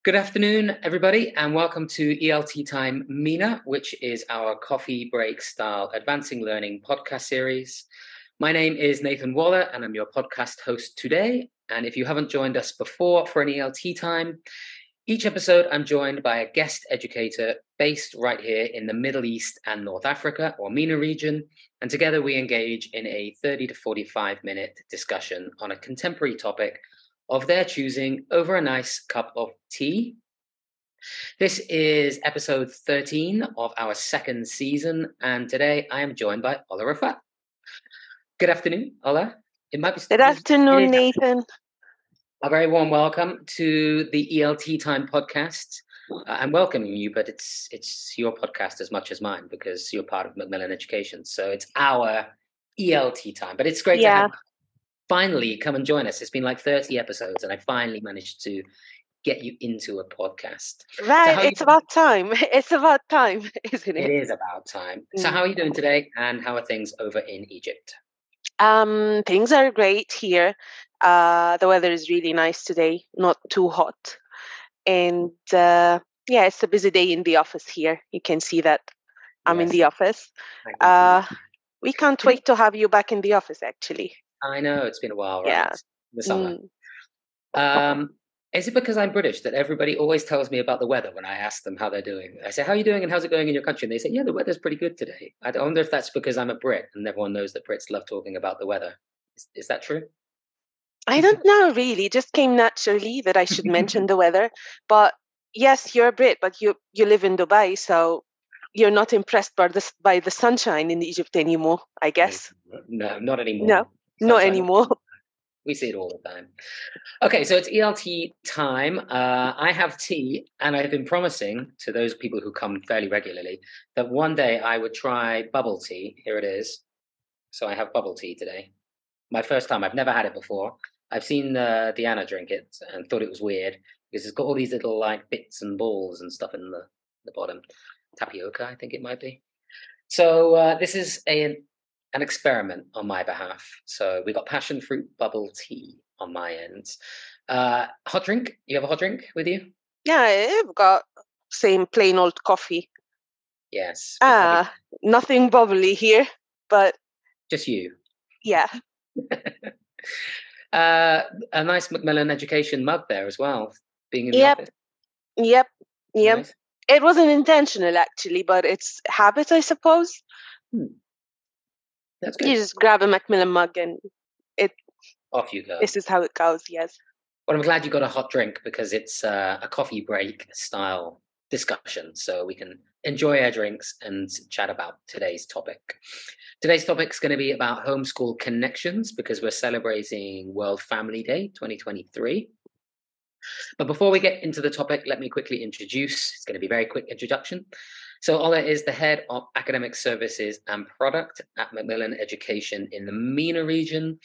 Good afternoon, everybody, and welcome to ELTea MENA, which is our coffee break style advancing learning podcast series. My name is Nathan Waller, and I'm your podcast host today. And if you haven't joined us before for an ELT time, each episode I'm joined by a guest educator based right here in the Middle East and North Africa, or MENA region. And together we engage in a 30 to 45-minute discussion on a contemporary topic of their choosing over a nice cup of tea. This is episode 13 of our second season, and today I am joined by Ola Refaat. Good afternoon, Ola. Good afternoon, Nathan. A very warm welcome to the ELTea podcast. I'm welcoming you, but it's your podcast as much as mine because you're part of Macmillan Education. So it's our ELT time, but it's great to have finally come and join us. It's been like 30 episodes and I finally managed to get you into a podcast. Right, so it's about time. It's about time, isn't it? It is about time. So how are you doing today and how are things over in Egypt? Things are great here. The weather is really nice today, not too hot. And it's a busy day in the office here. You can see that I'm in the office. We can't wait to have you back in the office, actually. I know, it's been a while, right? Yeah. The summer. Is it because I'm British that everybody always tells me about the weather when I ask them how they're doing? I say, how are you doing and how's it going in your country? And they say, yeah, the weather's pretty good today. I wonder if that's because I'm a Brit and everyone knows that Brits love talking about the weather. Is that true? I don't know, really. It just came naturally that I should mention the weather. But yes, you're a Brit, but you live in Dubai, so you're not impressed by the sunshine in Egypt anymore, I guess. No, not anymore. No, not anymore. We see it all the time. Okay, so it's ELT time. I have tea, and I've been promising to those people who come fairly regularly that one day I would try bubble tea. Here it is. So I have bubble tea today. My first time. I've never had it before. I've seen Deanna drink it and thought it was weird because it's got all these little like bits and balls and stuff in the bottom. Tapioca, I think it might be. So this is an experiment on my behalf. So we got passion fruit bubble tea on my end. Hot drink? You have a hot drink with you? Yeah, I've got same plain old coffee. Yes. Nothing bubbly here, but just you. Yeah. A nice Macmillan Education mug there as well. Being in the office. Yep. Nice. It wasn't intentional actually, but it's habit, I suppose. That's good. You just grab a Macmillan mug and off you go. This is how it goes, yes. Well, I'm glad you got a hot drink because it's a coffee break style discussion, so we can enjoy our drinks and chat about today's topic. Today's topic is going to be about homeschool connections because we're celebrating World Family Day 2023. But before we get into the topic, let me quickly introduce. It's going to be a very quick introduction. So Ola is the head of academic services and product at Macmillan Education in the MENA region.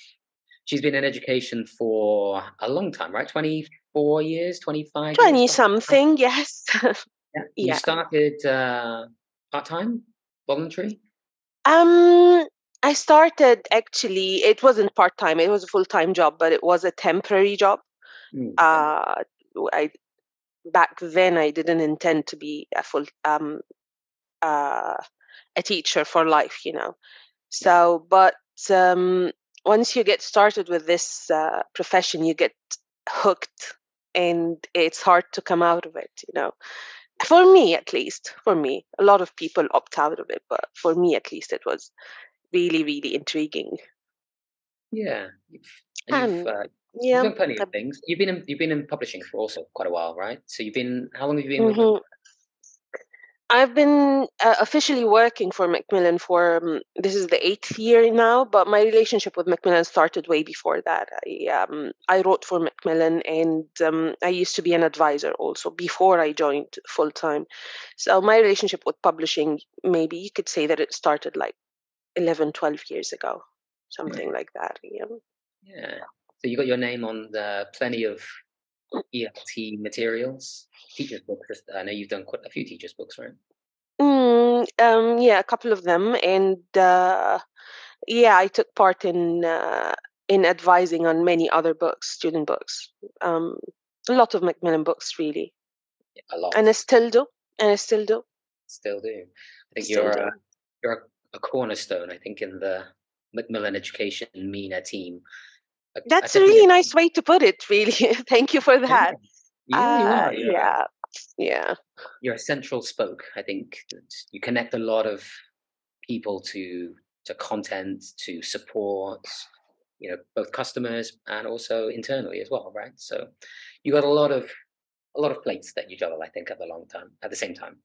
She's been in education for a long time, right? 24 years, 25 20 years? Something, yes. Yeah. You started part-time, voluntary? I started actually, it wasn't part-time, it was a full-time job, but it was a temporary job. Back then I didn't intend to be a teacher for life, So, but once you get started with this profession, you get hooked, and it's hard to come out of it. For me, at least. For me, a lot of people opt out of it, but for me, at least, it was really, really intriguing. Yeah, you've done plenty of things. You've been in publishing for also quite a while, right? So how long have you been with them? I've been officially working for Macmillan for, this is the 8th year now, but my relationship with Macmillan started way before that. I wrote for Macmillan, and I used to be an advisor also before I joined full-time. So my relationship with publishing, maybe you could say that it started like 11, 12 years ago, something like that. Yeah. So you got your name on plenty of ELT materials, teachers' books. I know you've done quite a few teachers' books, right? Yeah, a couple of them, and I took part in advising on many other books, student books. A lot of Macmillan books, really. a lot. And I still do. And I still do. Still do. I think Still do. you're a cornerstone, I think, in the Macmillan Education MENA team. That's a Definitely really nice way to put it, really. Thank you for yeah, that. yeah, you are. Yeah. Yeah. You're a central spoke. I think that you connect a lot of people to content, to support, both customers and also internally as well, right? So you got a lot of plates that you juggle, I think, at the same time.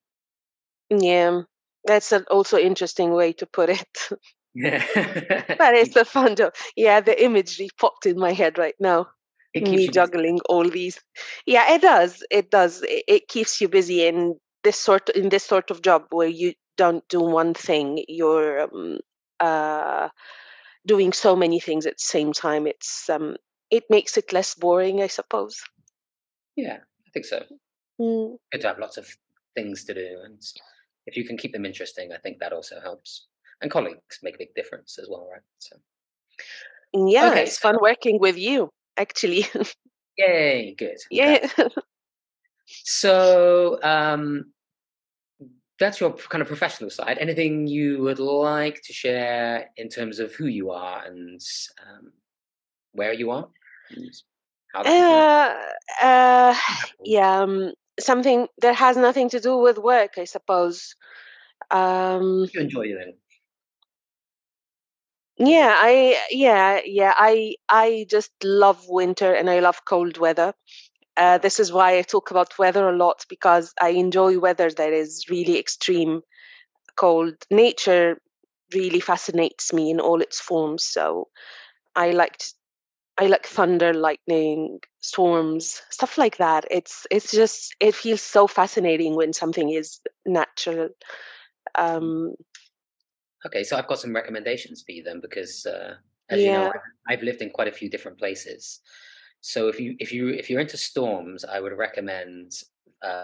Yeah. That's an also interesting way to put it. Yeah. But it's a fun job. Yeah, the imagery popped in my head right now. It keeps Me you busy. juggling all these. Yeah, it does. It does. It keeps you busy in this sort of job where you don't do one thing. You're uh, doing so many things at the same time. It makes it less boring, I suppose. Yeah, I think so. Mm. Good to have lots of things to do, and if you can keep them interesting, I think that also helps. And colleagues make a big difference as well, right? So Yeah, okay, it's fun working with you, actually. yay, good. I'm Yeah. glad. So that's your kind of professional side. Anything you would like to share in terms of who you are and where you are and how that makes you Uh, uh, happy? yeah, something that has nothing to do with work, I suppose. You enjoy doing, maybe. I just love winter and I love cold weather. Yeah. This is why I talk about weather a lot because I enjoy weather that is really extreme cold. Nature really fascinates me in all its forms. So I liked I like thunder, lightning, storms, stuff like that. It's just it feels so fascinating when something is natural. Um, Okay, so I've got some recommendations for you then, because as you know, yeah. I've lived in quite a few different places. So if you're into storms, I would recommend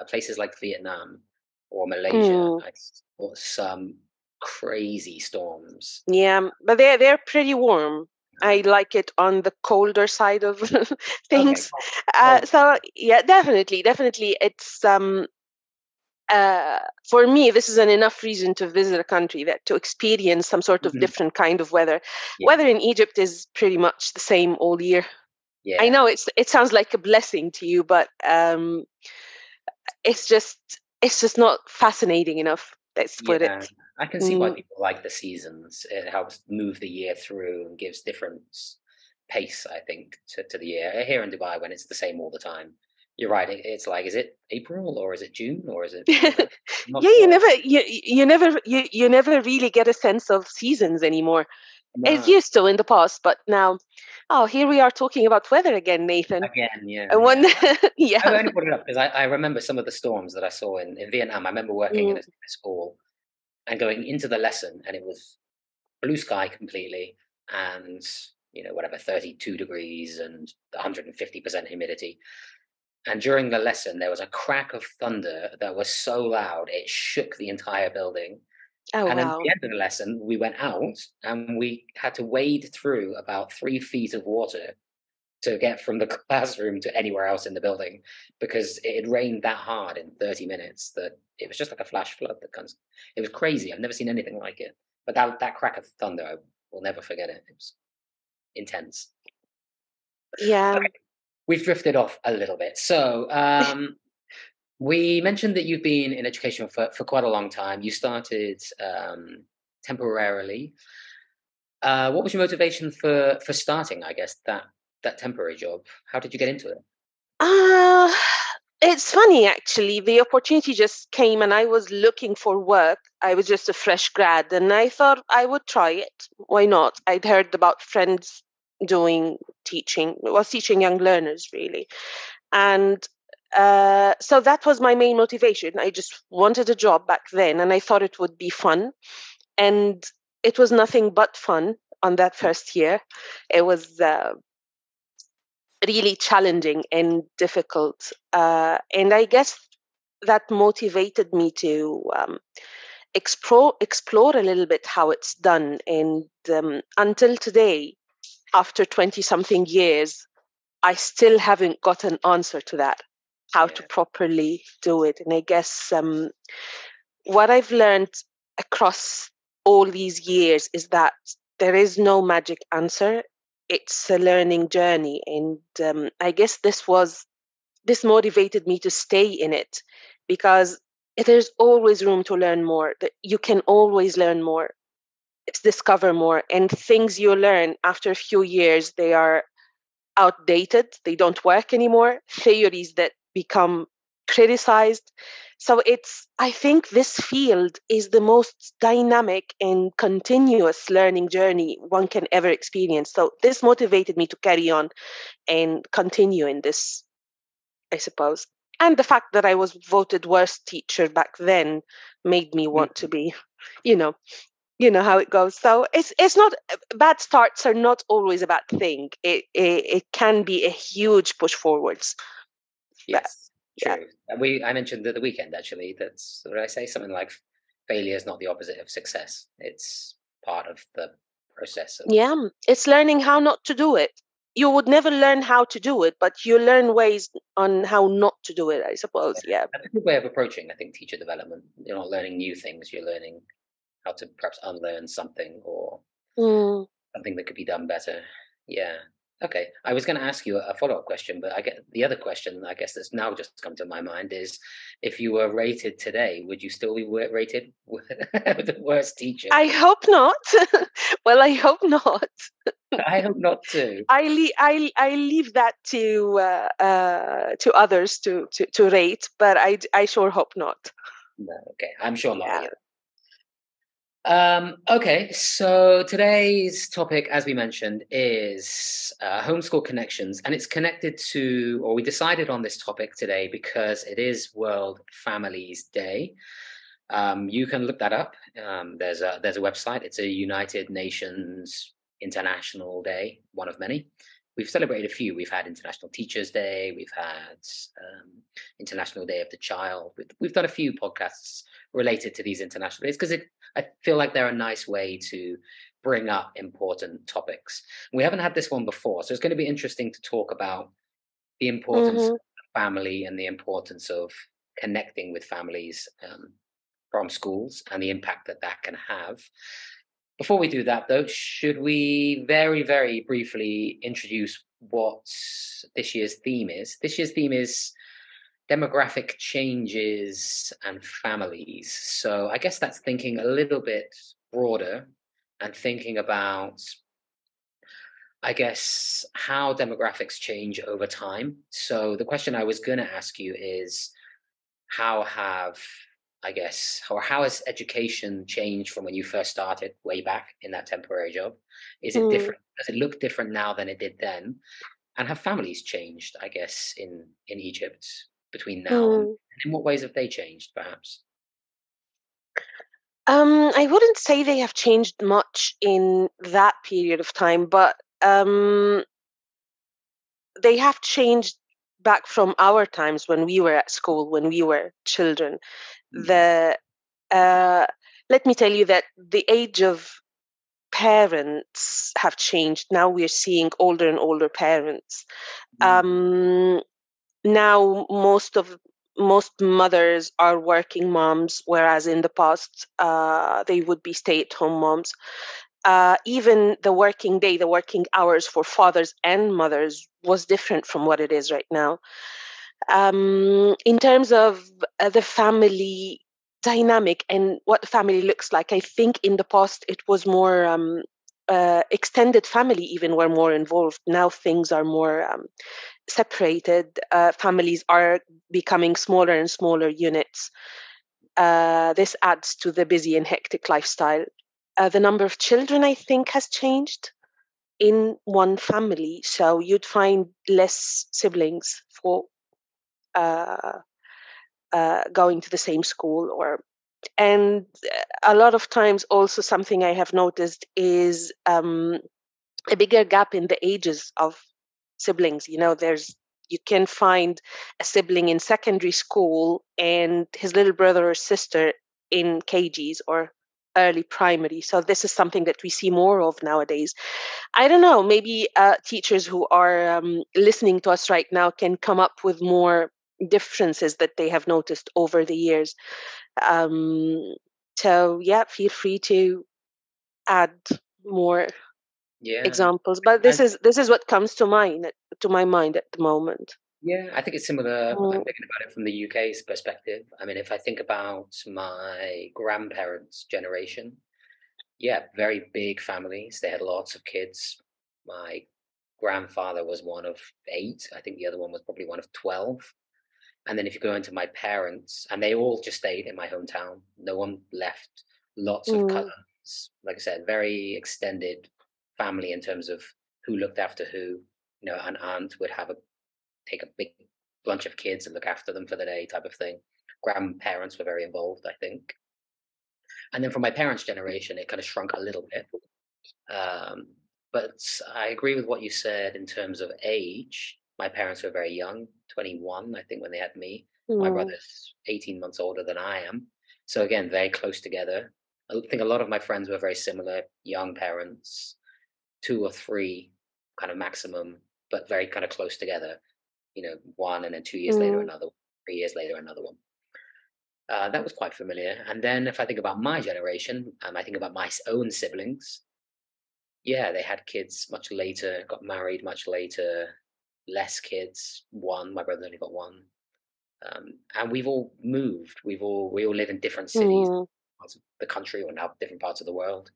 places like Vietnam or Malaysia. Mm, I saw some crazy storms. but they're pretty warm. I Um, like it on the colder side of okay, things. cold. So yeah, definitely, it's for me, this is an enough reason to visit a country that to experience some sort of Mhm. different kind of weather. Yeah, Weather in Egypt is pretty much the same all year. I know yeah, it sounds like a blessing to you, but it's just it's just not fascinating enough. Let's put yeah. it. I can see why Mm, people like the seasons. It helps move the year through and gives different pace, I think, to the year. Here in Dubai, when it's the same all the time, you're right. It's like, is it April or is it June or is it yeah, November? I'm not you sure. never you never really get a sense of seasons anymore. It No, used to in the past, but now, oh, here we are talking about weather again, Nathan. again, yeah, And one, yeah. I yeah. only put it up because I remember some of the storms that I saw in Vietnam. I remember working in Mm. a school and going into the lesson, and it was blue sky completely, and whatever 32 degrees and 150% humidity. And during the lesson, there was a crack of thunder that was so loud it shook the entire building. Oh And then at wow. the end of the lesson, we went out and we had to wade through about 3 feet of water to get from the classroom to anywhere else in the building because it had rained that hard in 30 minutes that it was just like a flash flood that comes. It was crazy. I've never seen anything like it. But that crack of thunder, I will never forget it. It was intense. Yeah. Okay, we've drifted off a little bit. So we mentioned that you've been in education for quite a long time. You started temporarily. What was your motivation for starting? I guess that temporary job. How did you get into it? Uh, it's funny actually. The opportunity just came and I was looking for work. I was just a fresh grad and I thought I would try it. Why not? I'd heard about friends doing teaching, was teaching young learners really. And so that was my main motivation. I just wanted a job back then and I thought it would be fun. And it was nothing but fun on that first year. It was really challenging and difficult. And I guess that motivated me to explore a little bit how it's done. And until today, after 20 something years, I still haven't got an answer to that. how to properly do it. And I guess what I've learned across all these years is that there is no magic answer. It's a learning journey. And I guess this motivated me to stay in it, because there's always room to learn more. That you can always learn more, discover more, and things you learn after a few years, they are outdated, they don't work anymore, theories that become criticized. So I think this field is the most dynamic and continuous learning journey one can ever experience. So this motivated me to carry on and continue in this, I suppose. And the fact that I was voted worst teacher back then made me want to be, you know, how it goes. So it's not, bad starts are not always a bad thing. It can be a huge push forwards. Yes, Yeah. true. I mentioned at the weekend actually that's what did I say? Something like failure is not the opposite of success. It's part of the process of. Yeah, it's learning how not to do it. You would never learn how to do it, but you learn ways on how not to do it, I suppose. Yeah. That's a good way of approaching, I think, teacher development. You're not learning new things, you're learning how to perhaps unlearn something or Mm. something that could be done better. Yeah. Okay. I was going to ask you a follow-up question, but I get the other question, I guess, that's now just come to my mind is if you were rated today, would you still be rated the worst teacher? I hope not. Well, I hope not. I hope not too. I leave that to others to rate, but I sure hope not. No, okay. I'm sure not Yeah. either. Okay, so today's topic, as we mentioned, is homeschool connections, and it's connected to, or we decided on this topic today because it is World Families Day. You can look that up. There's a website. It's a United Nations International Day, one of many. We've celebrated a few. We've had International Teachers Day. We've had International Day of the Child. We've done a few podcasts related to these international days because I feel like they're a nice way to bring up important topics. We haven't had this one before, so it's going to be interesting to talk about the importance of family and the importance of connecting with families from schools and the impact that that can have. Before we do that, though, should we very, very briefly introduce what this year's theme is? This year's theme is demographic changes and families. So I guess that's thinking a little bit broader and thinking about, I guess, how demographics change over time. So the question I was going to ask you is how has education changed from when you first started way back in that temporary job? Is it different? Does it look different now than it did then? And have families changed, I guess, in Egypt between now and in what ways have they changed, perhaps? I wouldn't say they have changed much in that period of time, but they have changed back from our times when we were at school, when we were children. Let me tell you that the age of parents have changed. Now we're seeing older and older parents. Now most mothers are working moms, whereas in the past they would be stay-at-home moms. Even the working day, the working hours for fathers and mothers was different from what it is right now. In terms of the family dynamic and what the family looks like, I think in the past it was more extended family even were more involved. Now things are more separated. Families are becoming smaller and smaller units. This adds to the busy and hectic lifestyle. The number of children, I think, has changed in one family. So you'd find less siblings for going to the same school, and a lot of times also something I have noticed is a bigger gap in the ages of siblings. You can find a sibling in secondary school and his little brother or sister in KGs or early primary. So this is something that we see more of nowadays. I don't know, maybe teachers who are listening to us right now can come up with more differences that they have noticed over the years. So yeah, feel free to add more Yeah. examples. But I, this is what comes to my mind at the moment. yeah, I think it's similar. I'm Mm, thinking about it from the UK's perspective. I mean, if I think about my grandparents' generation, yeah, very big families. They had lots of kids. My grandfather was one of 8. I think the other one was probably one of 12. And then if you go into my parents, and they all just stayed in my hometown. No one left. Lots of mm, cousins. Like I said, very extended family in terms of who looked after who. You know, an aunt would take a big bunch of kids and look after them for the day, type of thing. Grandparents were very involved, I think. And then from my parents' generation, it kind of shrunk a little bit. Um, but I agree with what you said in terms of age. My parents were very young, 21, I think, when they had me. My mm, brother's 18 months older than I am. So again, very close together. I think a lot of my friends were very similar, young parents, 2 or 3 kind of maximum, but very kind of close together. You know, one and then 2 years later, mm, another one, 3 years later, another one. That was quite familiar. And then if I think about my generation, I think about my own siblings. Yeah, they had kids much later, got married much later, less kids, 1, my brother only got 1. And we've all moved. We all live in different cities, mm. parts of the country or now different parts of the world.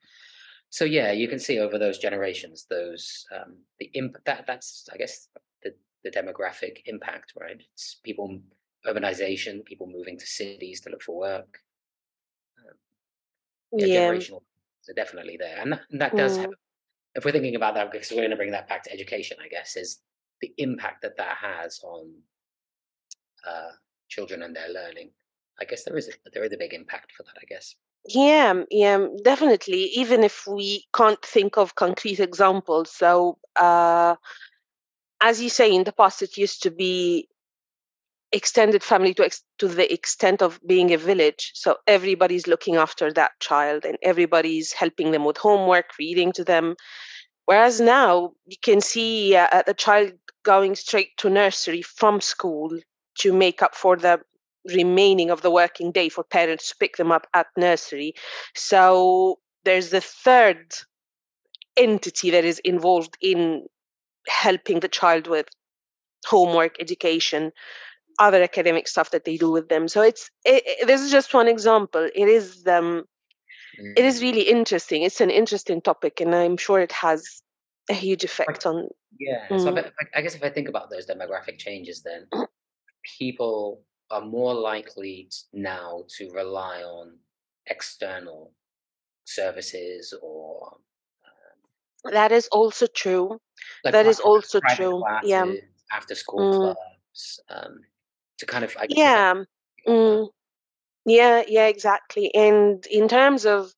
So yeah, you can see over those generations, the impact that's I guess the demographic impact, right? It's people urbanization, people moving to cities to look for work. Um, yeah, Yeah. generational are definitely there, and that does have. Mm. If we're thinking about that, because we're going to bring that back to education, I guess, is the impact that that has on uh, children and their learning. I guess there is a big impact for that. I guess. Yeah, yeah, definitely. Even if we can't think of concrete examples. So, as you say, in the past, it used to be extended family to the extent of being a village. So everybody's looking after that child and everybody's helping them with homework, reading to them. Whereas now you can see the child going straight to nursery from school to make up for the remaining of the working day for parents to pick them up at nursery. So there's the third entity that is involved in helping the child with homework, education, other academic stuff that they do with them. So this is just one example. It is Mm. really interesting. It's an interesting topic, and I'm sure it has a huge effect on. Yeah. So Mm, I guess if I think about those demographic changes, then people are more likely now to rely on external services or that is also true. like That is also private true. Yeah. classes, after school Mm, clubs, to kind of, I guess, yeah. about that. Mm, yeah. Yeah. Exactly. And in terms of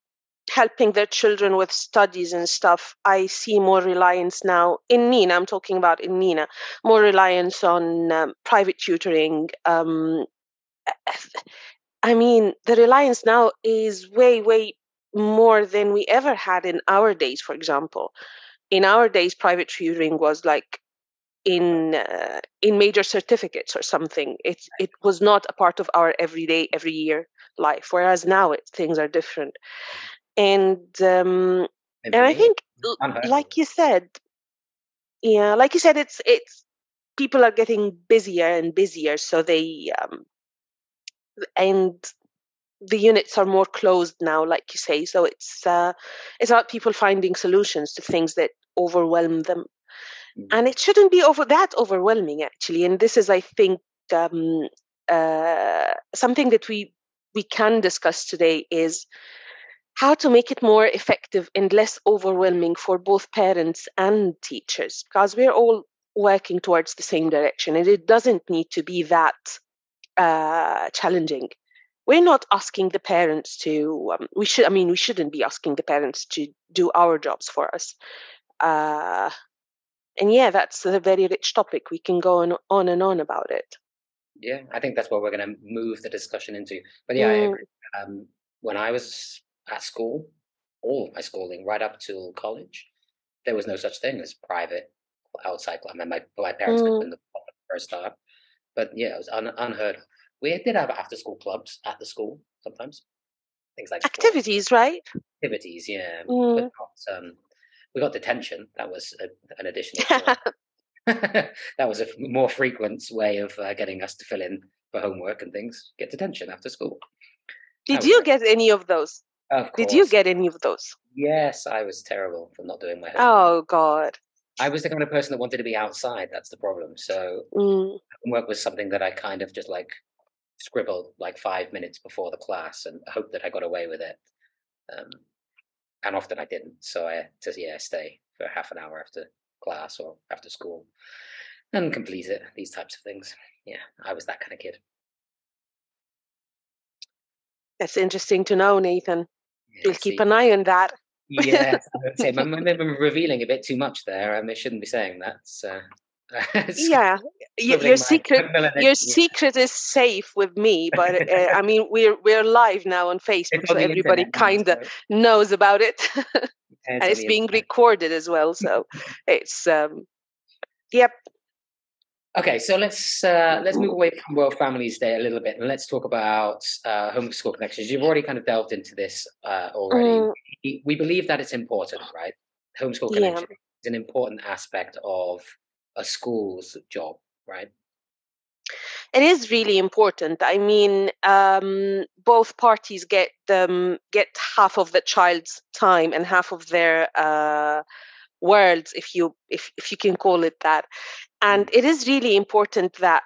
helping their children with studies and stuff, I see more reliance now in MENA. I'm talking about in MENA, more reliance on private tutoring. I mean, the reliance now is way, way more than we ever had in our days. For example, in our days, private tutoring was like in major certificates or something. It was not a part of our everyday, every year life. Whereas now, things are different. And And and for I me, think, it's unheard of. like you said, yeah, like you said, it's people are getting busier and busier, so they and the units are more closed now, like you say. So it's about people finding solutions to things that overwhelm them, and Mm. it shouldn't be that overwhelming actually. And this is, I think, um, something that we can discuss today is how to make it more effective and less overwhelming for both parents and teachers, because we're all working towards the same direction and it doesn't need to be that challenging. We're not asking the parents to, we shouldn't be asking the parents to do our jobs for us. Uh, and yeah, that's a very rich topic. We can go on and on about it. Yeah, I think that's what we're going to move the discussion into. But yeah, I Mm, agree. When I was at school, all of my schooling, right up till college, there was no such thing as private outside. I mean, my parents could mm, put in the first start. But yeah, it was unheard of. We did have after-school clubs at the school sometimes, things like sport Activities, right? activities, yeah, but Mm. not. We got detention. That was an additional form. That was a more frequent way of getting us to fill in for homework and things. Get detention after school. That Did was you great. get any of those? Of Did you course. get any of those? Yes, I was terrible for not doing my homework. Oh God. I was the kind of person that wanted to be outside. That's the problem. So Mm. homework was something that I kind of just like scribbled like 5 minutes before the class and hoped that I got away with it. Um, and often I didn't. So I had to stay for half an hour after class or after school and complete it. These types of things. Yeah, I was that kind of kid. That's interesting to know, Nathan. Yeah, We'll keep see. an eye on that. Yes, I would say maybe I'm revealing a bit too much there. I shouldn't be saying that. So, Yeah, scribbling my Macmillan your yeah, secret is safe with me, but I mean we're live now on Facebook, it's so on the everybody internet now, kind of so knows about it, it's and on it's the being internet. recorded as well. So it's yep. Okay, so let's move away from World Families Day a little bit, and let's talk about homeschool connections. You've already kind of delved into this already. Mm, We believe that it's important, right? Homeschool yeah. connection is an important aspect of a school's job, right? It is really important. I mean, both parties get half of the child's time and half of their worlds, if you can call it that. And Mm, it is really important that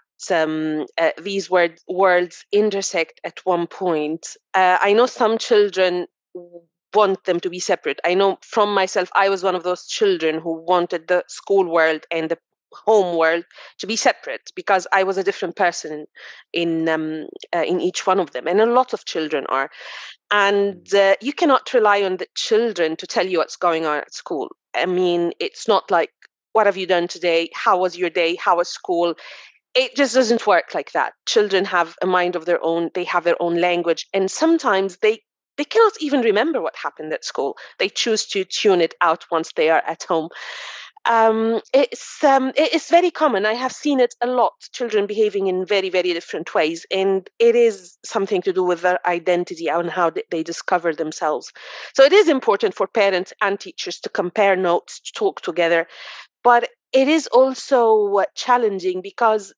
these worlds intersect at one point. I know some children want them to be separate. I know from myself, I was one of those children who wanted the school world and the home world to be separate because I was a different person in each one of them, and a lot of children are. And mm, you cannot rely on the children to tell you what's going on at school. I mean, it's not like, what have you done today? How was your day? How was school? It just doesn't work like that. Children have a mind of their own. They have their own language. And sometimes they cannot even remember what happened at school. They choose to tune it out once they are at home. It's very common. I have seen it a lot. Children behaving in very, very different ways, and it is something to do with their identity and how they discover themselves. So it is important for parents and teachers to compare notes, to talk together, but it is also challenging because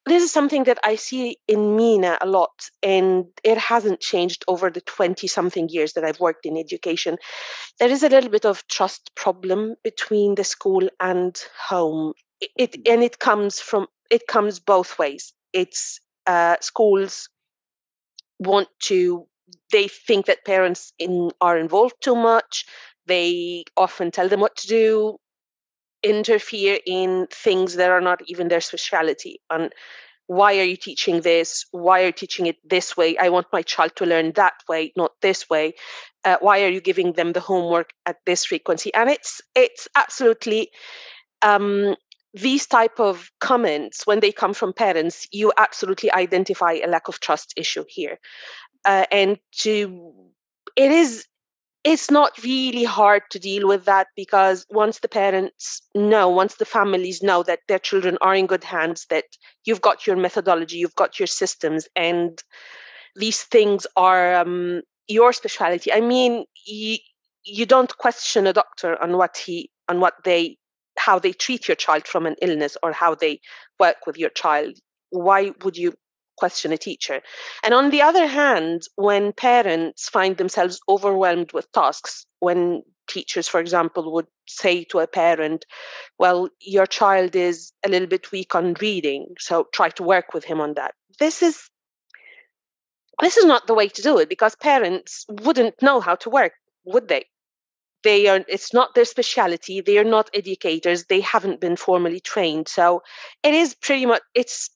this is something that I see in MENA a lot, and it hasn't changed over the 20 something years that I've worked in education. There is a little bit of trust problem between the school and home. mm, And it comes both ways. It's schools want to they think that parents are involved too much. They often tell them what to do, interfere in things that are not even their specialty. And why are you teaching this? Why are you teaching it this way? I want my child to learn that way, not this way. Why are you giving them the homework at this frequency? And it's absolutely um, these type of comments, when they come from parents, you absolutely identify a lack of trust issue here. And to it is it's not really hard to deal with that, because once the families know that their children are in good hands, that you've got your methodology, you've got your systems, and these things are your specialty. I mean, you don't question a doctor on how they treat your child from an illness, or how they work with your child. Why would you question a teacher? And on the other hand, when parents find themselves overwhelmed with tasks, when teachers, for example, would say to a parent, well, your child is a little bit weak on reading, so try to work with him on that. This is not the way to do it, because parents wouldn't know how to work, would they? It's not their specialty. They are not educators. They haven't been formally trained. So it's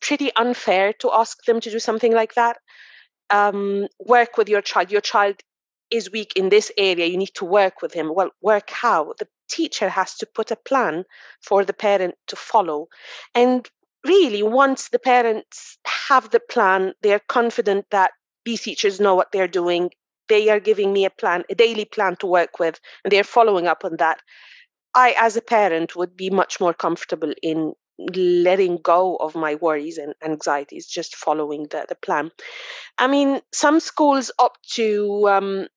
pretty unfair to ask them to do something like that. Work with your child. Your child is weak in this area. You need to work with him. Well, work how? The teacher has to put a plan for the parent to follow. And really, once the parents have the plan, they're confident that these teachers know what they're doing. They are giving me a daily plan to work with, and they're following up on that. I, as a parent, would be much more comfortable in letting go of my worries and anxieties, just following the plan. I mean, some schools opt to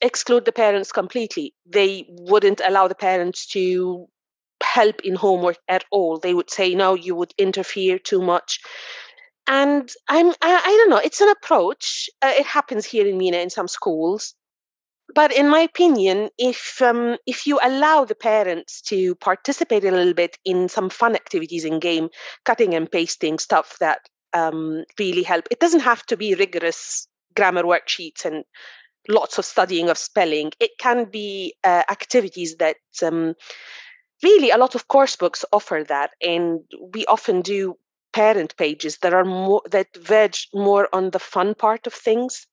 exclude the parents completely. They wouldn't allow the parents to help in homework at all. They would say, no, you would interfere too much. And I don't know, it's an approach. It happens here in MENA in some schools. But in my opinion, if you allow the parents to participate a little bit in some fun activities in game, cutting and pasting stuff that really help. It doesn't have to be rigorous grammar worksheets and lots of studying of spelling. It can be activities that really a lot of course books offer that, and we often do parent pages that are more that verge more on the fun part of things.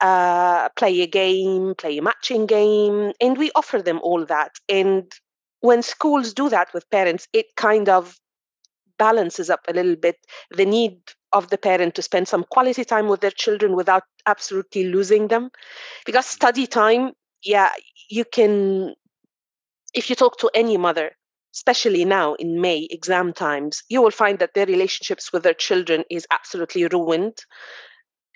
Play a game, play a matching game, and we offer them all that. And when schools do that with parents, it kind of balances up a little bit the need of the parent to spend some quality time with their children without absolutely losing them. Because study time, yeah, you can, if you talk to any mother, especially now in May, exam times, you will find that their relationships with their children is absolutely ruined,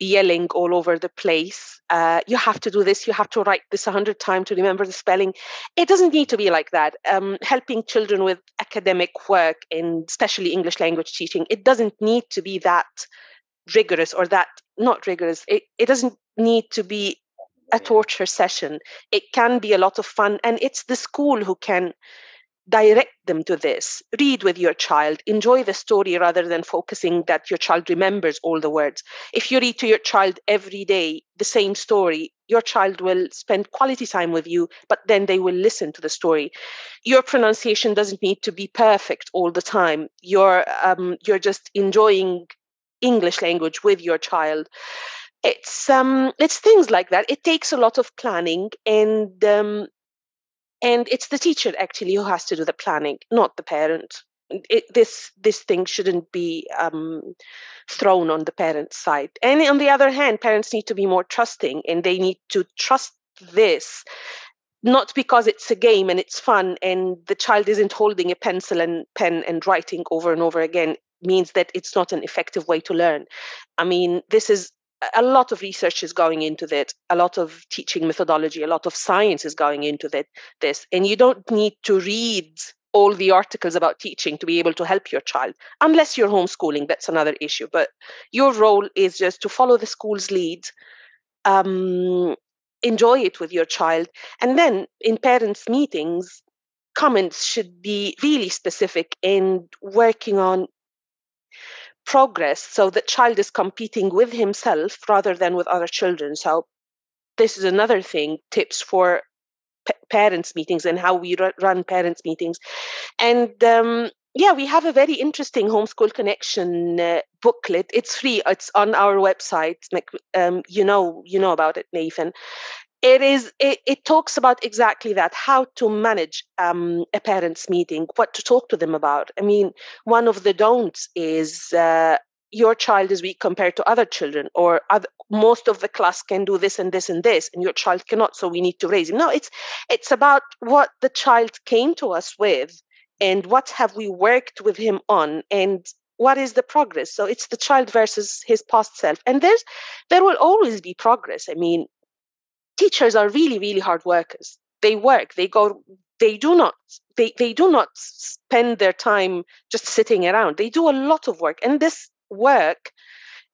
yelling all over the place. You have to do this, you have to write this 100 times to remember the spelling. It doesn't need to be like that. Helping children with academic work, and especially English language teaching, it doesn't need to be that rigorous, or that not rigorous. It doesn't need to be a torture session. It can be a lot of fun, and it's the school who can direct them to this. Read with your child, enjoy the story rather than focusing that your child remembers all the words. If you read to your child every day the same story, your child will spend quality time with you, but then they will listen to the story. Your pronunciation doesn't need to be perfect all the time. You're just enjoying English language with your child. It's things like that. It takes a lot of planning, and it's the teacher actually who has to do the planning, not the parent. This thing shouldn't be thrown on the parent's side. And on the other hand, parents need to be more trusting, and they need to trust this, not because it's a game and it's fun and the child isn't holding a pencil and pen and writing over and over again means that it's not an effective way to learn. I mean, this is a lot of research is going into that, a lot of teaching methodology, a lot of science is going into this, and you don't need to read all the articles about teaching to be able to help your child, unless you're homeschooling. That's another issue. But your role is just to follow the school's lead, enjoy it with your child, and then in parents' meetings, comments should be really specific and working on progress, so the child is competing with himself rather than with other children. So this is another thing, tips for parents meetings and how we run parents meetings. And yeah, we have a very interesting homeschool connection booklet. It's free, it's on our website. Like you know about it, Nathan. It talks about exactly that, how to manage a parents meeting, what to talk to them about. I mean, one of the don'ts is your child is weak compared to other children, or most of the class can do this and this and this, and your child cannot, so we need to raise him. No, it's about what the child came to us with, and what have we worked with him on, and what is the progress. So it's the child versus his past self, and there will always be progress. I mean, teachers are really, really hard workers. They work, they do not spend their time just sitting around. They do a lot of work, and this work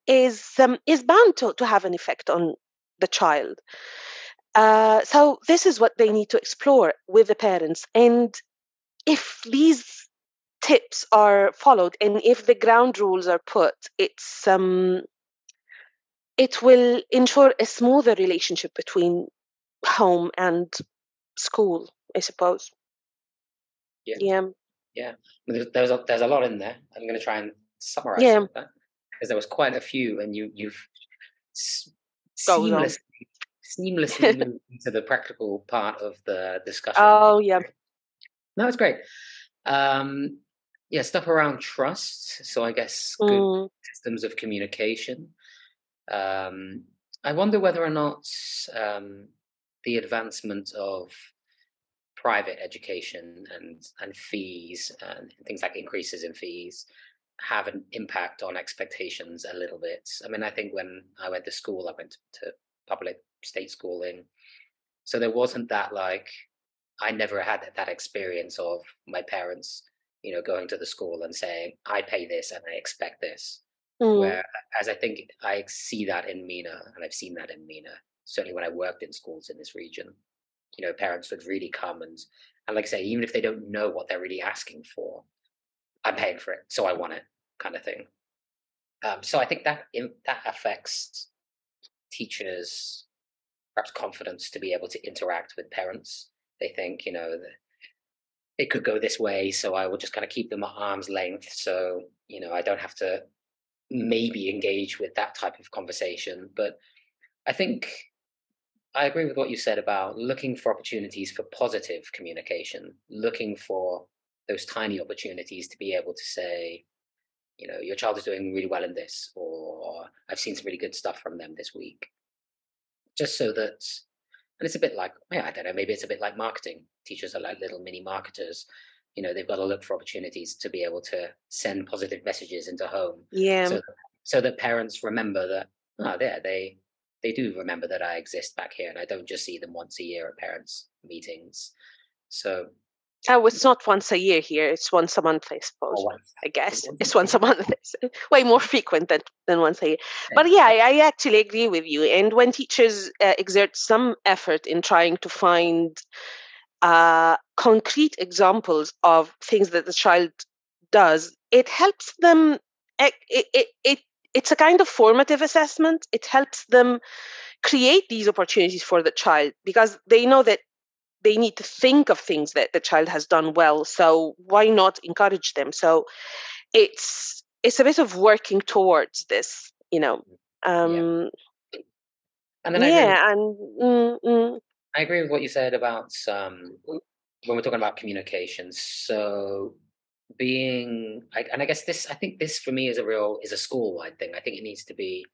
is bound to have an effect on the child. So this is what they need to explore with the parents. And if these tips are followed, and if the ground rules are put, it will ensure a smoother relationship between home and school, I suppose. Yeah. There's a lot in there. I'm going to try and summarize Yeah. some of that, because there was quite a few, and you've Goes on. seamlessly moved into the practical part of the discussion. Oh, yeah. No, it's great. Yeah, stuff around trust. So I guess good systems of communication. I wonder whether or not the advancement of private education and fees and things like increases in fees have an impact on expectations a little bit. I mean, I think when I went to school, I went to public state schooling, so there wasn't that, like, I never had that experience of my parents, going to the school and saying, I pay this and I expect this. Mm. Whereas I think I see that in MENA, and I've seen that in MENA, certainly when I worked in schools in this region. Parents would really come and like I say, even if they don't know what they're really asking for, I'm paying for it, so I want it, kind of thing. So I think that affects teachers' perhaps confidence to be able to interact with parents. They think, that it could go this way, so I will just kind of keep them at arm's length, so I don't have to maybe engage with that type of conversation. But I think I agree with what you said about looking for opportunities for positive communication, looking for those tiny opportunities to be able to say, your child is doing really well in this, or I've seen some really good stuff from them this week. Just so that, and it's a bit like, yeah, I don't know, maybe it's a bit like marketing. Teachers are like little mini marketers. They've got to look for opportunities to be able to send positive messages into home, Yeah. so that parents remember that, they do remember that I exist back here, and I don't just see them once a year at parents' meetings. So, Oh, it's not once a year here. It's once a month, I or suppose. once, I guess once it's once a a month. It's way more frequent than once a year. But yeah, year. I actually agree with you. And when teachers exert some effort in trying to find concrete examples of things that the child does, it helps them. It's a kind of formative assessment. It helps them create these opportunities for the child because they know that they need to think of things that the child has done well. So why not encourage them? So it's a bit of working towards this, Yeah, Um, and then yeah, and I agree with what you said about when we're talking about communication. So and I guess this, I think this for me is a school wide thing. I think it needs to be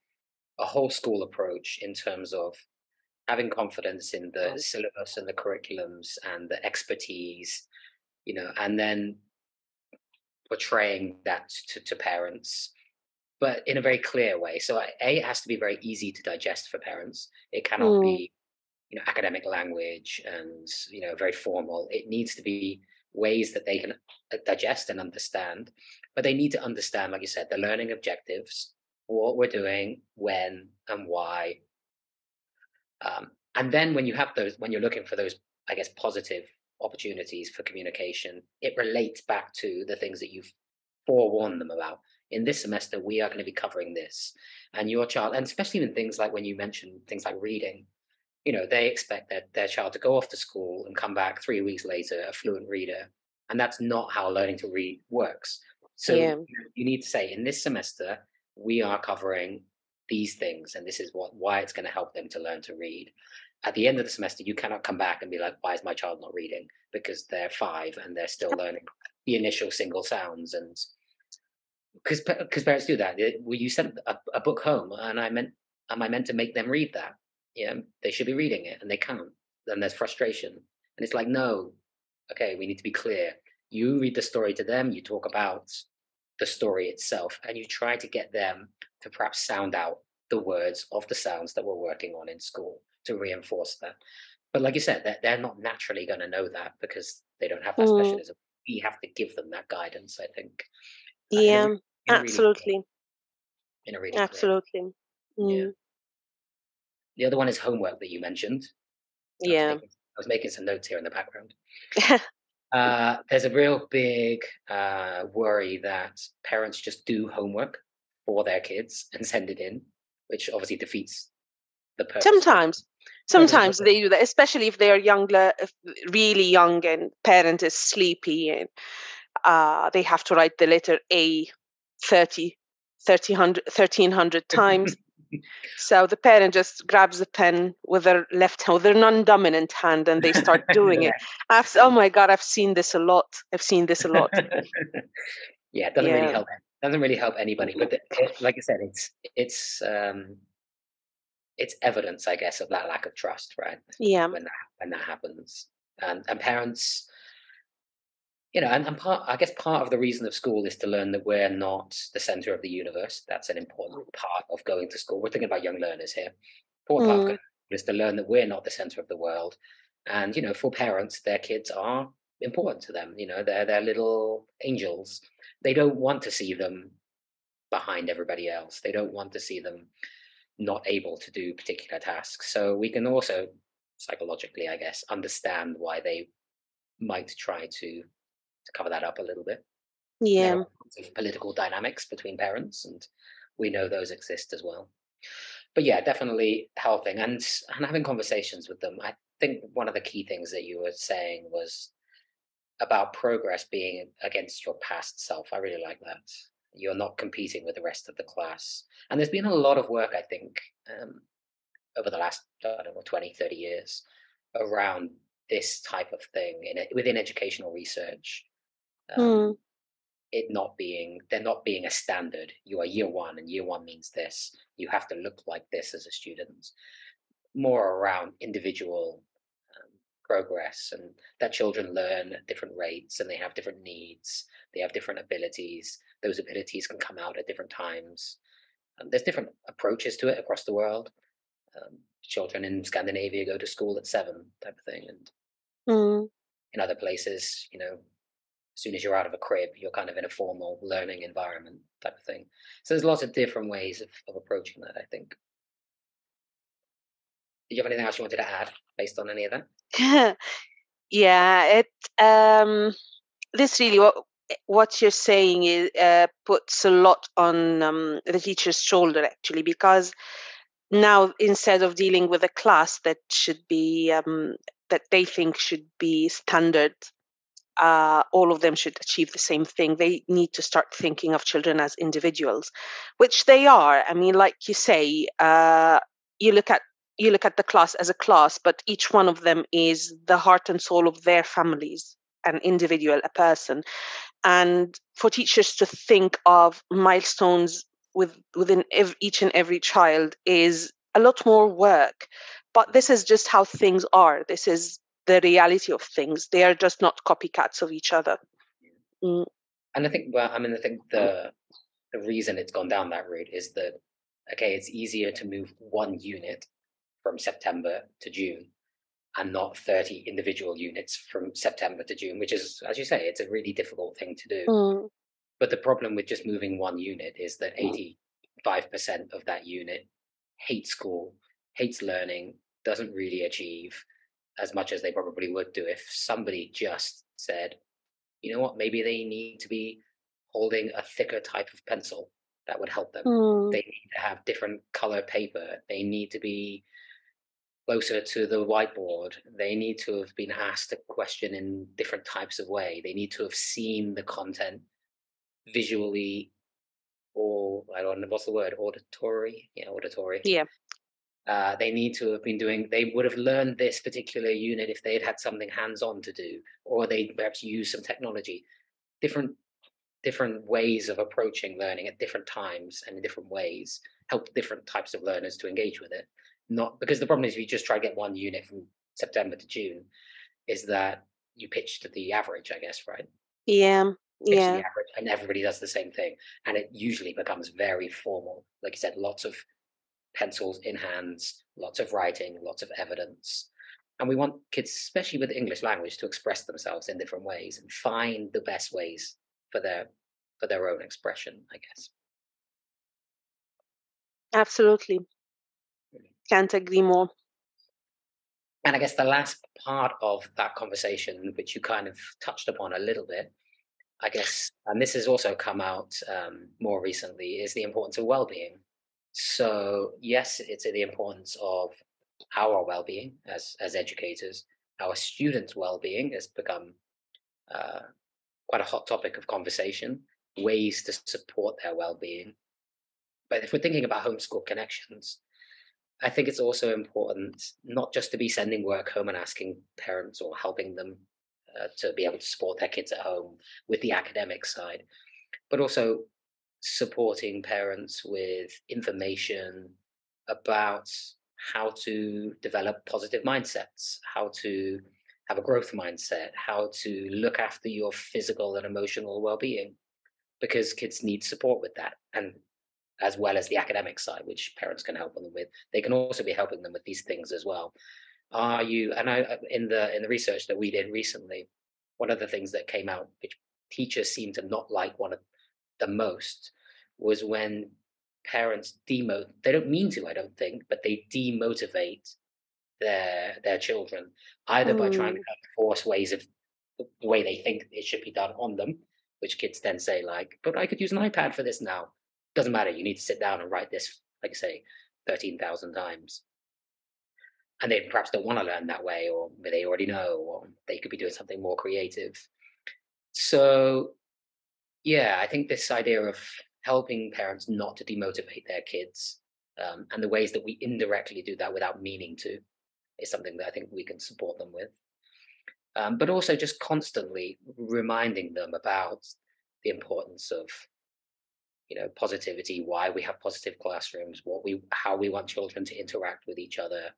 a whole school approach in terms of having confidence in the syllabus and the curriculums and the expertise, and then portraying that to parents, but in a very clear way. So it has to be very easy to digest for parents. It cannot mm, be academic language and very formal. It needs to be ways that they can digest and understand, but they need to understand, like you said, the learning objectives, what we're doing, when and why. And then when when you're looking for those, I guess, positive opportunities for communication, it relates back to the things that you've forewarned them about. In this semester, we are going to be covering this, and your child, and especially in things like when you mention things like reading, they expect their child to go off to school and come back 3 weeks later a fluent reader, and that's not how learning to read works. So yeah, you need to say, in this semester, we are covering these things, and this is why it's going to help them to learn to read. At the end of the semester, you cannot come back and be like, why is my child not reading? Because they're 5 and they're still learning the initial single sounds. And because parents do that. Well, you sent a book home, and am I meant to make them read that? They should be reading it, and they can't. Then there's frustration, and it's like, no, okay, we need to be clear. You read the story to them. You talk about the story itself, and you try to get them to perhaps sound out the words of the sounds that we're working on in school to reinforce that. But like you said, they're not naturally going to know that because they don't have that mm, specialism. We have to give them that guidance, I think, in a yeah, in a really clear, absolutely, in a really clear way. absolutely, Yeah. mm, The other one is homework that you mentioned. yeah. I was making some notes here in the background. There's a real big worry that parents just do homework for their kids and send it in, which obviously defeats the Sometimes, purpose of sometimes they do that, especially if they are younger, if really young, and parent is sleepy, and they have to write the letter A 30, 1300 times. So the parent just grabs the pen with their left hand, with their non-dominant hand, and they start doing it. Oh my God, I've seen this a lot. I've seen this a lot. Yeah, it doesn't really Yeah, help. Doesn't really help anybody. But like I said, it's evidence, I guess, of that lack of trust, right? yeah, When that happens. And parents, and I guess part of the reason of school is to learn that we're not the center of the universe. That's an important part of going to school. We're thinking about young learners here. Important part of Mm. going to school is to learn that we're not the center of the world. And, for parents, their kids are important to them. They're little angels. They don't want to see them behind everybody else. They don't want to see them not able to do particular tasks. So we can also psychologically, I guess, understand why they might try to cover that up a little bit. There are Yeah. lots of political dynamics between parents, and we know those exist as well. But yeah, definitely helping and having conversations with them. I think one of the key things that you were saying was about progress being against your past self. I really like that. You're not competing with the rest of the class. And there's been a lot of work, I think, over the last, I don't know, 20, 30 years around this type of thing within educational research. Mm. Um, they're not being a standard. You are year one, and year one means this. You have to look like this as a student. More around individual progress, and that children learn at different rates, and they have different needs. They have different abilities. Those abilities can come out at different times. There's different approaches to it across the world. Children in Scandinavia go to school at 7, type of thing, and Mm. in other places, as soon as you're out of a crib, you're kind of in a formal learning environment, type of thing. So there's lots of different ways of approaching that, I think. Did you have anything else you wanted to add based on any of that? Yeah, this really what you're saying is puts a lot on the teacher's shoulder actually, because now instead of dealing with a class that should be that they think should be standard, all of them should achieve the same thing. They need to start thinking of children as individuals, which they are. I mean, like you say, you look at you look at the class as a class, but each one of them is the heart and soul of their families, an individual, a person. And for teachers to think of milestones within each and every child is a lot more work. But this is just how things are. This is the reality of things. They are just not copycats of each other. Mm. And I think, well, I mean, I think the reason it's gone down that route is that, okay, it's easier to move one unit from September to June and not 30 individual units from September to June, which is, as you say, it's a really difficult thing to do. Mm. But the problem with just moving one unit is that 85% of that unit hates school, hates learning, doesn't really achieve as much as they probably would do if somebody just said, you know what, maybe they need to be holding a thicker type of pencil. That would help them. Mm. They need to have different color paper. They need to be closer to the whiteboard. They need to have been asked a question in different types of way. They need to have seen the content visually, or I don't know what's the word, auditory. Yeah, auditory. Yeah. They need to have been doing. They would have learned this particular unit if they had something hands-on to do, or they perhaps use some technology. Different ways of approaching learning at different times and in different ways help different types of learners to engage with it. Not because the problem is if you just try to get one unit from September to June, is that you pitch to the average, I guess, right? Yeah. Pitch to the Yeah. average, and everybody does the same thing, and it usually becomes very formal. Like you said, lots of pencils in hands, lots of writing, lots of evidence. And we want kids, especially with English language, to express themselves in different ways and find the best ways for their own expression, I guess. Absolutely. Can't agree more. And I guess the last part of that conversation, which you kind of touched upon a little bit, I guess, and this has also come out more recently, is the importance of well-being. So yes, it's the importance of our well-being as educators. Our students' well-being has become uh, quite a hot topic of conversation. Ways to support their well-being. But if we're thinking about homeschool connections, I think it's also important not just to be sending work home and asking parents or helping them to be able to support their kids at home with the academic side, but also supporting parents with information about how to develop positive mindsets, how to have a growth mindset, how to look after your physical and emotional well-being, because kids need support with that, and as well as the academic side, which parents can help them with. They can also be helping them with these things as well. Are you? And I in the research that we did recently, one of the things that came out, which teachers seem to not like one of the most, was when parents demote. They don't mean to, I don't think, but they demotivate their children, either by trying to Mm. force ways of the way they think it should be done on them, which kids then say like, "But I could use an iPad for this now." Doesn't matter. You need to sit down and write this, like I say, 13,000 times. And they perhaps don't want to learn that way, or they already know, or they could be doing something more creative. So, yeah, I think this idea of helping parents not to demotivate their kids, and the ways that we indirectly do that without meaning to, is something that I think we can support them with. But also just constantly reminding them about the importance of, positivity, why we have positive classrooms, how we want children to interact with each other,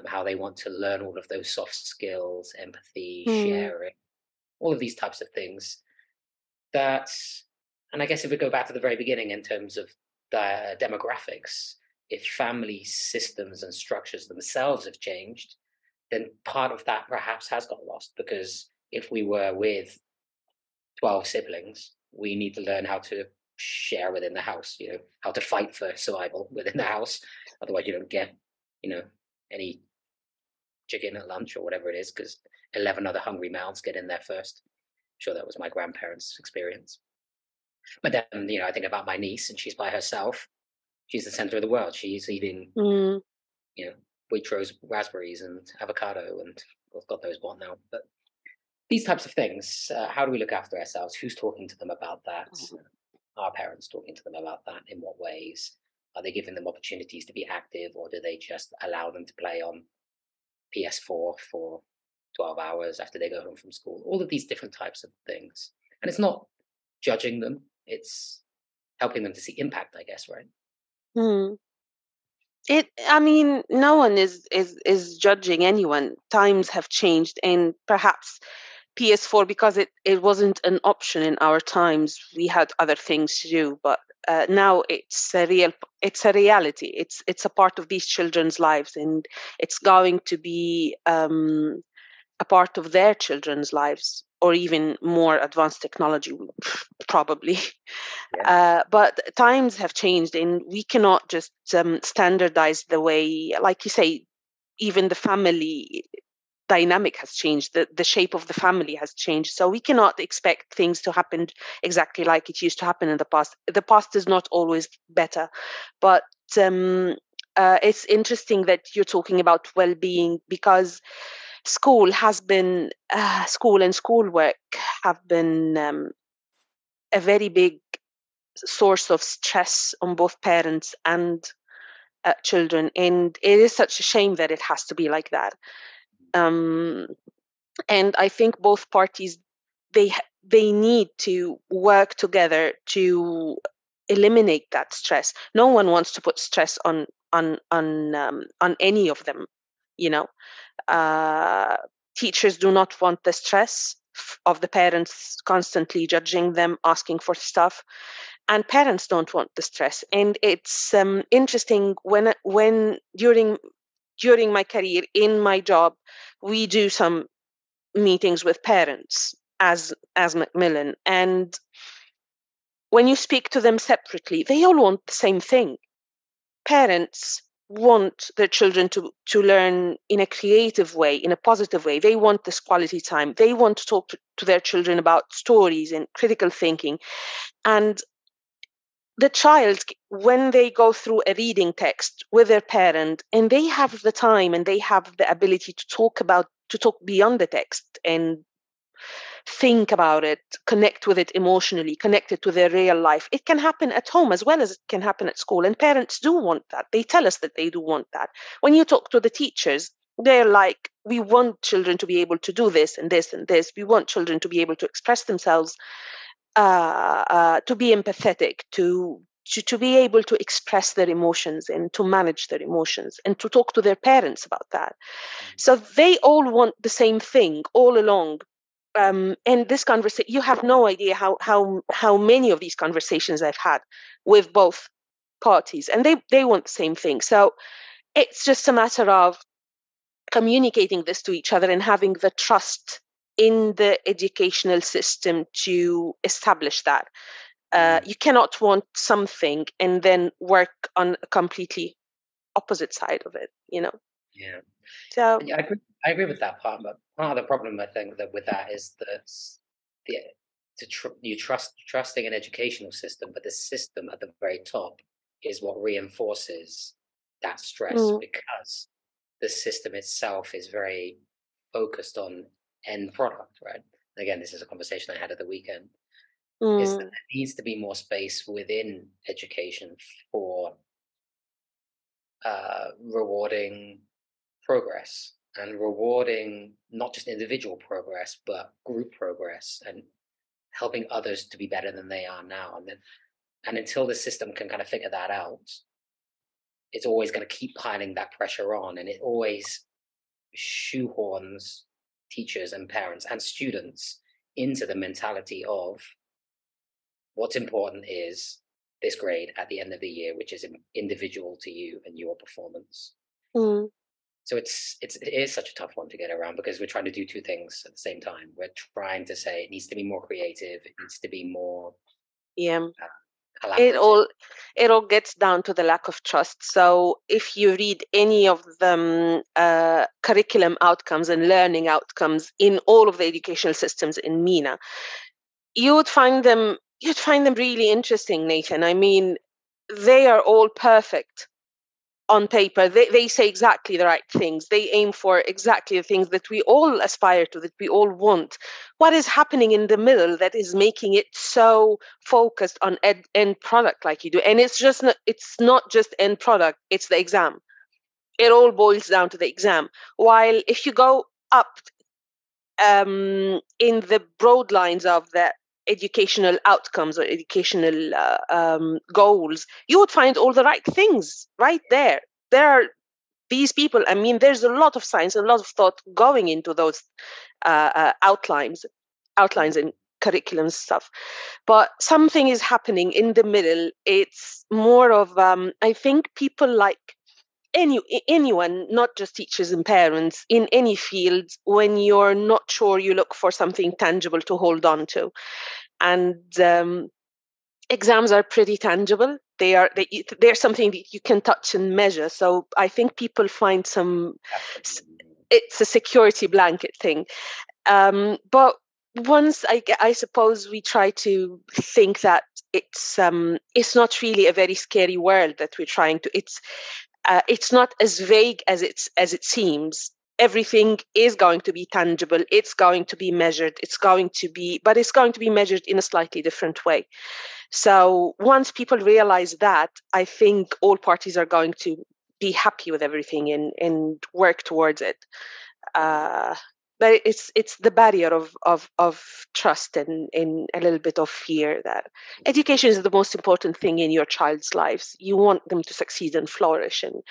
how they want to learn all of those soft skills, empathy, Mm. sharing, all of these types of things. That, and I guess if we go back to the very beginning in terms of the demographics, if family systems and structures themselves have changed, then part of that perhaps has got lost, because if we were with 12 siblings, we need to learn how to share within the house, how to fight for survival within the house. Otherwise, you don't get, you know, any chicken at lunch or whatever it is, because 11 other hungry mouths get in there first. I'm sure that was my grandparents' experience. But then, I think about my niece, and she's by herself. She's the center of the world. She's eating, Mm. you know, Waitrose raspberries and avocado and God knows what now. But these types of things, how do we look after ourselves? Who's talking to them about that? Are parents talking to them about that? In what ways? Are they giving them opportunities to be active, or do they just allow them to play on PS4 for 12 hours after they go home from school? All of these different types of things. And it's not judging them, it's helping them to see impact, I guess, right? Mm. I mean, no one is judging anyone. Times have changed, and perhaps PS4, because it wasn't an option in our times. We had other things to do, but now it's a reality. It's a part of these children's lives, and it's going to be a part of their children's lives, or even more advanced technology, probably. Yeah. But times have changed, and we cannot just standardize the way, like you say, even the family dynamic has changed, the shape of the family has changed. So we cannot expect things to happen exactly like it used to happen in the past. The past is not always better, but it's interesting that you're talking about well-being, because school and schoolwork have been a very big source of stress on both parents and children, and it is such a shame that it has to be like that. Um, and I think both parties, they need to work together to eliminate that stress. No one wants to put stress on any of them, you know. Uh, Teachers do not want the stress of the parents constantly judging them, asking for stuff, and parents don't want the stress. And it's interesting when during my career in my job, we do some meetings with parents as Macmillan, and when you speak to them separately, they all want the same thing. Parents want their children to learn in a creative way, in a positive way. They want this quality time. They want to talk to their children about stories and critical thinking. And the child, when they go through a reading text with their parent, and they have the time and they have the ability to talk beyond the text and think about it, connect with it emotionally, connect it to their real life. It can happen at home as well as it can happen at school. And parents do want that. They tell us that they do want that. When you talk to the teachers, they're like, we want children to be able to do this and this and this. We want children to be able to express themselves, to be empathetic, to be able to express their emotions and to manage their emotions and to talk to their parents about that. So they all want the same thing all along. And this conversation, you have no idea how many of these conversations I've had with both parties, and they want the same thing. So it's just a matter of communicating this to each other and having the trust in the educational system to establish that. You cannot want something and then work on a completely opposite side of it, you know. Yeah. So Yeah, I agree with that part, but part of the problem I think that with that is that the you trusting an educational system, but the system at the very top is what reinforces that stress mm, because the system itself is very focused on end product, right? Again, this is a conversation I had at the weekend. Is that mm, there needs to be more space within education for rewarding progress and rewarding not just individual progress but group progress and helping others to be better than they are now. And until the system can kind of figure that out, it's always going to keep piling that pressure on, and it always shoehorns teachers and parents and students into the mentality of what's important is this grade at the end of the year, which is individual to you and your performance. mm. So it is such a tough one to get around because we're trying to do two things at the same time. We're trying to say it needs to be more creative, it needs to be more Yeah. It collaborative. all it all gets down to the lack of trust. So if you read any of the curriculum outcomes and learning outcomes in all of the educational systems in MENA, you'd find them really interesting, Nathan. I mean, they are all perfect on paper. They say exactly the right things. They aim for exactly the things that we all aspire to, that we all want. What is happening in the middle that is making it so focused on end product like you do? And it's not just end product, it's the exam. It all boils down to the exam. While if you go up in the broad lines of the educational outcomes or educational goals, you would find all the right things right there. There are these people. I mean, there's a lot of science, a lot of thought going into those outlines and curriculum stuff. But something is happening in the middle. It's more of, I think people like anyone, not just teachers and parents, in any field, when you're not sure, you look for something tangible to hold on to. And exams are pretty tangible. They're something that you can touch and measure. So I think people find Absolutely. it's a security blanket thing. But once I suppose we try to think that it's not really a very scary world that we're trying to. It's not as vague as it seems. Everything is going to be tangible. It's going to be measured. But it's going to be measured in a slightly different way. So once people realize that, I think all parties are going to be happy with everything and work towards it. Uh, but it's the barrier of trust and a little bit of fear that education is the most important thing in your child's lives. You want them to succeed and flourish, and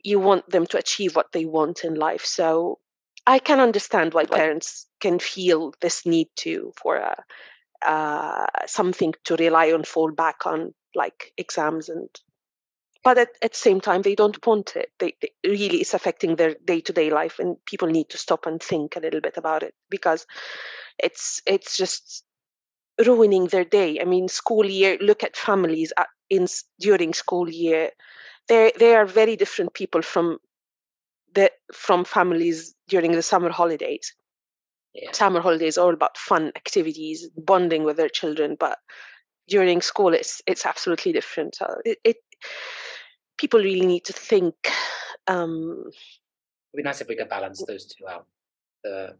you want them to achieve what they want in life. So I can understand why parents can feel this need for something to rely on, fall back on, like exams. But at the same time, they don't want it. They really, it's affecting their day-to-day life, and people need to stop and think a little bit about it, because it's just ruining their day. I mean, school year. Look at families during school year. They are very different people from families during the summer holidays. Yeah. Summer holidays are all about fun activities, bonding with their children, but during school it's absolutely different. So it people really need to think. It'd be nice if we could balance those two out. The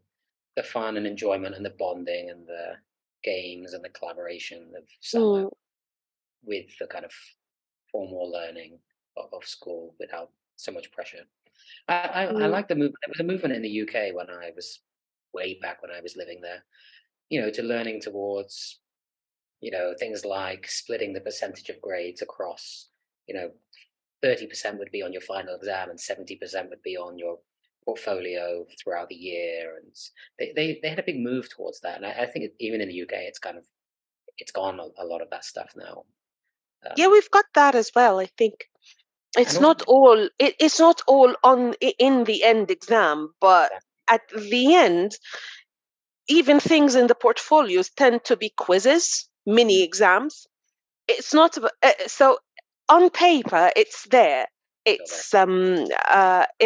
the fun and enjoyment and the bonding and the games and the collaboration of summer mm, with the kind of formal learning of school without so much pressure. I mm, like the movement. There was a movement in the UK when I was way back when I was living there, to learning towards things like splitting the percentage of grades across, 30% would be on your final exam and 70% would be on your portfolio throughout the year. And they had a big move towards that. And I think even in the UK, it's gone a lot of that stuff now. Yeah, we've got that as well. I think And it's also, not all. It's not all in the end exam, but at the end, even things in the portfolios tend to be quizzes, mini exams. It's not so on paper. It's there. It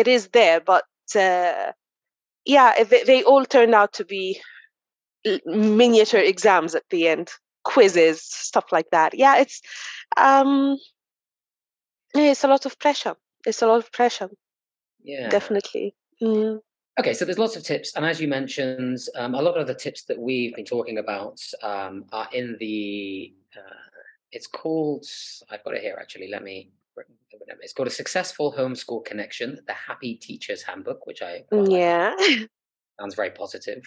is there, but yeah, they all turn out to be miniature exams at the end, quizzes, stuff like that. Yeah, um, it's a lot of pressure. It's a lot of pressure. yeah. Definitely. Mm. Okay, so there's lots of tips, and as you mentioned, a lot of the tips that we've been talking about are in the. It's called. I've got it here actually. Let me. It's called a Successful Homeschool Connection: The Happy Teacher's Handbook, which I quite like. Yeah. Sounds very positive.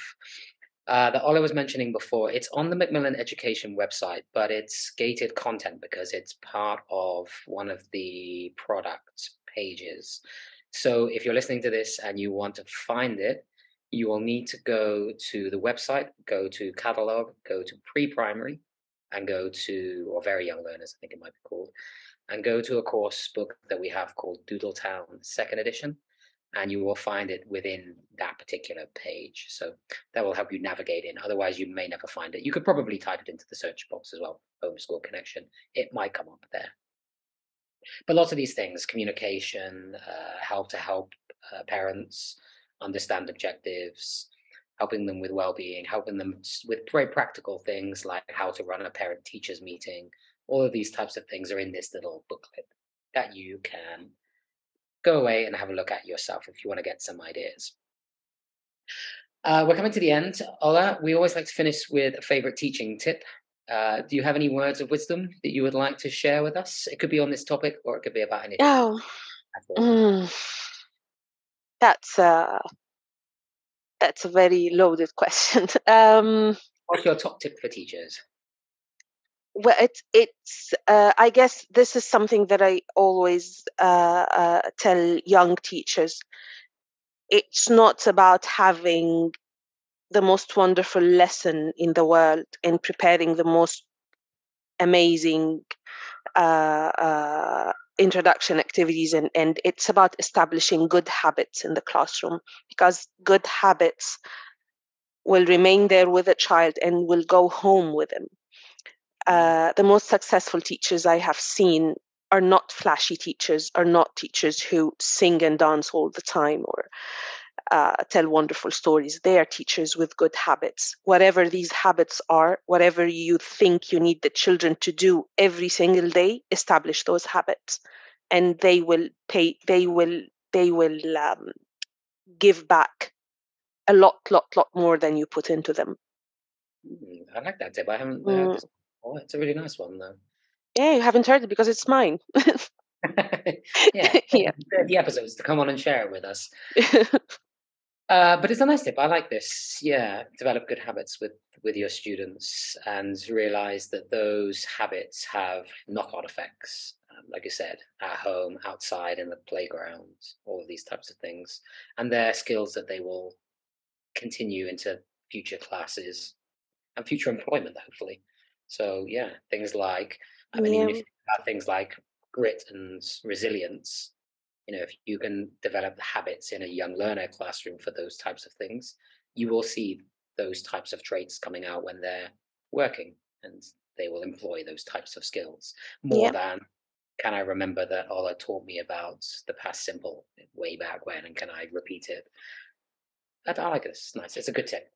That Ola was mentioning before, it's on the Macmillan Education website, but it's gated content because it's part of one of the product pages. So if you're listening to this and you want to find it, you will need to go to the website, go to catalog, go to pre-primary, and go to, or very young learners, I think it might be called, and go to a course book that we have called Doodletown Second Edition, and you will find it within that particular page. So that will help you navigate in. Otherwise, you may never find it. You could probably type it into the search box as well, homeschool connection. It might come up there. But lots of these things, communication, help to help parents understand objectives, helping them with well-being, helping them with very practical things like how to run a parent-teachers meeting. All of these types of things are in this little booklet that you can go away and have a look at yourself if you want to get some ideas. We're coming to the end. Ola, we always like to finish with a favorite teaching tip. Do you have any words of wisdom that you would like to share with us? It could be on this topic or it could be about anything. Oh, that's a very loaded question. What's your top tip for teachers? Well, it's I guess this is something that I always tell young teachers. It's not about having the most wonderful lesson in the world and preparing the most amazing introduction activities, and it's about establishing good habits in the classroom, because good habits will remain there with a child and will go home with them. The most successful teachers I have seen are not flashy teachers, are not teachers who sing and dance all the time or tell wonderful stories. They are teachers with good habits. Whatever these habits are, whatever you think you need the children to do every single day, establish those habits, and they will give back a lot more than you put into them. I like that tip. I haven't heard this. Oh, it's a really nice one, though. Yeah, you haven't heard it because it's mine. Yeah, Yeah. the episodes to come on and share it with us. But it's a nice tip. I like this. Yeah, develop good habits with your students and realize that those habits have knock-on effects. Like you said, at home, outside, in the playground, all of these types of things, and they're skills that they will continue into future classes and future employment, hopefully. So yeah, things like, I mean, even if you think about things like grit and resilience, if you can develop the habits in a young learner classroom for those types of things, you will see those types of traits coming out when they're working, and they will employ those types of skills more than, can I remember that Ola taught me about the past simple way back when, and can I repeat it? I like this. It's nice. It's a good tip.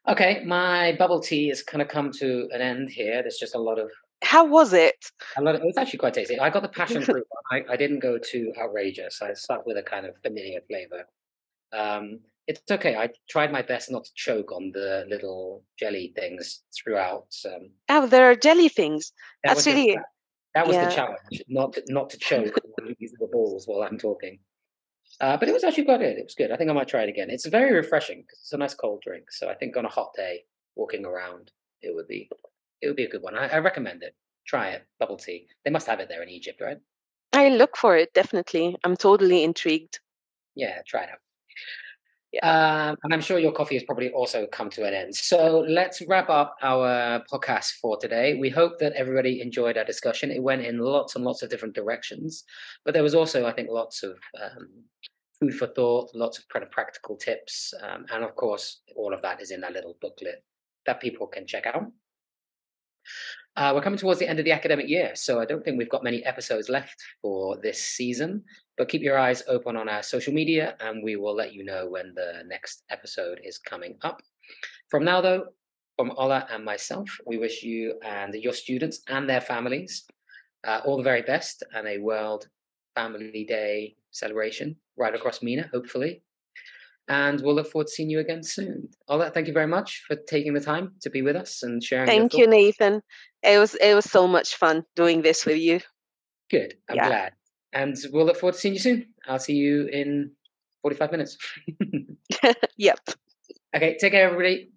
Okay, my bubble tea has kind of come to an end here. There's just a lot of. How was it? It was actually quite tasty. I got the passion fruit one. I didn't go too outrageous. I stuck with a kind of familiar flavor. It's okay. I tried my best not to choke on the little jelly things throughout. Oh, there are jelly things. That was the challenge, not to choke on these little balls while I'm talking. But it was actually quite good. It was good. I think I might try it again. It's very refreshing because it's a nice cold drink. So I think on a hot day, walking around, it would be It would be a good one. I recommend it. Try it. Bubble tea. They must have it there in Egypt, right? I look for it, definitely. I'm totally intrigued. Yeah, try it out. Yeah. And I'm sure your coffee has probably also come to an end. So let's wrap up our podcast for today. We hope that everybody enjoyed our discussion. It went in lots and lots of different directions, but there was also, I think, lots of food for thought, lots of kind of practical tips. And of course, all of that is in that little booklet that people can check out. We're coming towards the end of the academic year, so I don't think we've got many episodes left for this season. But keep your eyes open on our social media, and we will let you know when the next episode is coming up. From now, though, from Ola and myself, we wish you and your students and their families all the very best and a World Family Day celebration right across MENA, hopefully. And we'll look forward to seeing you again soon. Ola, thank you very much for taking the time to be with us and sharing your Thank thoughts. you, Nathan. It was so much fun doing this with you. Good. I'm Yeah. glad. And we'll look forward to seeing you soon. I'll see you in 45 minutes. Yep. Okay, take care, everybody.